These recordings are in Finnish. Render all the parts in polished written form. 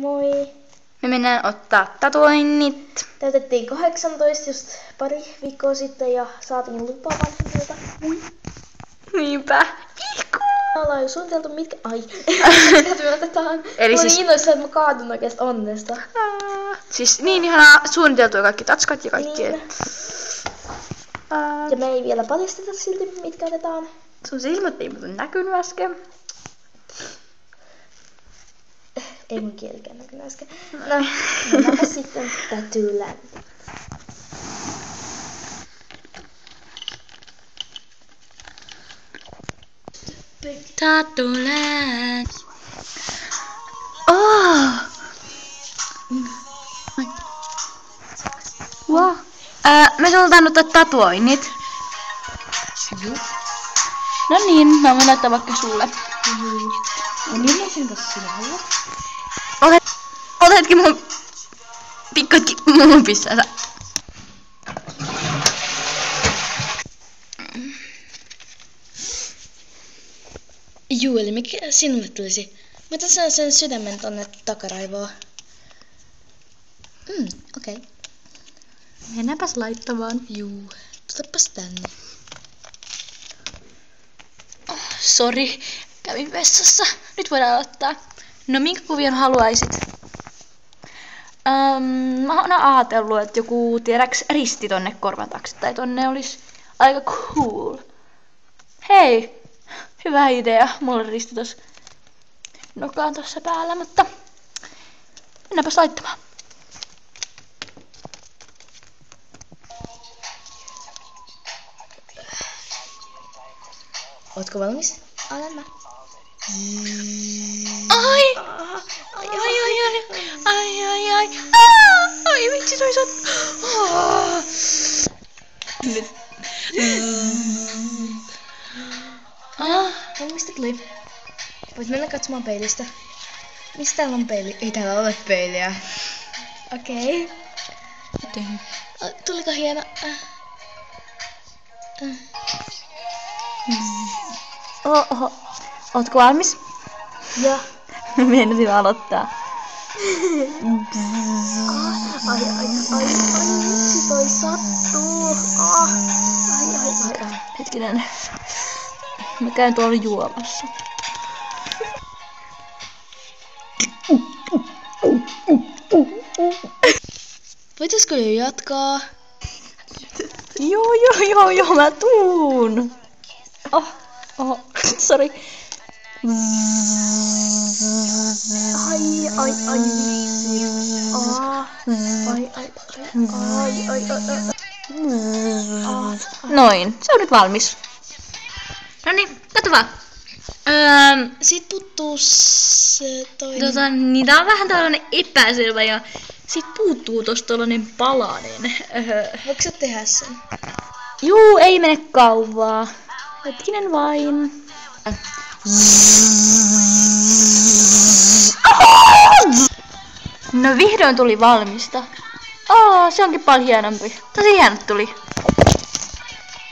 Moi. Me mennään ottaa tatuoinnit. Täytettiin 18 just pari viikkoa sitten ja saatiin lupa vanhemmilta. Niinpä. Ihku. Me ollaan jo suunniteltu mitkä... Ai. Mitä me otetaan? Eli Mä siis... olin innoissaan, että mä kaadun oikeesti onnesta. Siis niin ihanaa suunniteltu kaikki tatskat ja kaikki. Niin. Ja me ei vielä paljasteta silti mitkä otetaan. Sun silmät ei muuten näkynyt äsken. Ei mun kielikään näkynyt äsken. No, mennäänpä sitten Tattooland. Tattooland. Oh! Wow. Me halutaan ottaa tatuoinnit. No niin, mä voin näyttää vaikka sulle. No millaisen kanssa sinä haluat? Otetkin mun pikkatkin mun pissänsä. Juu, eli mikä sinulle tulisi? Mä otan sen sydämen tonne takaraivoon. Okei. Mennäänpäs laittamaan. Juu, tutapas tänne. Sori, kävin vessassa. Nyt voidaan aloittaa. No minkä kuvion haluaisit? Mä oon ajatellut, että joku tiedäks risti tonne korvan taakse tai tonne olisi aika cool. Hei, hyvä idea. Mulla on risti tossa nokaan tossa päällä, mutta mennäänpäs laittamaan. Ootko valmis? Olen mä. Ai! Ai vitsi, toi Nyt. Mistä tuli? Voit mennä katsomaan peilistä. Mistä täällä on peili? Ei täällä ole peiliä. Okei. Tuliko hieno? Oho. Ootko valmis? Ja. Meidän hyvä aloittaa. Ai, vitsi toi sattuu. Ai. Hetkinen. Mä käyn tuolla juomassa. Voitaisko jo jatkaa? Joo, mä tuun. Oh, sorry. Ai. Noin, se on nyt valmis. Noniin, katso vaan. Siitä puuttuu se toinen. Niin tää on vähän tällainen epäselvä ja sit puuttuu tosta tollanen palanen. Voitko sä tehdä sen? Juu, ei mene kauaa. Hetkinen vain. No vihdoin tuli valmista. Se onkin paljon hienompi. Tosi hienot tuli.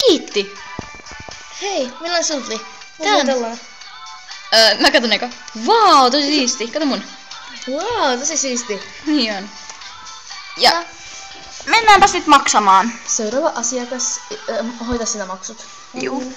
Kiitti. Hei, milloin sulla tuli? Tän. Mä katon eka. Vau, tosi siisti. Kato mun. Wow, tosi siisti. Niin on. Ja mennäänpä sit maksamaan. Seuraava asiakas hoita sinä maksut. Juu.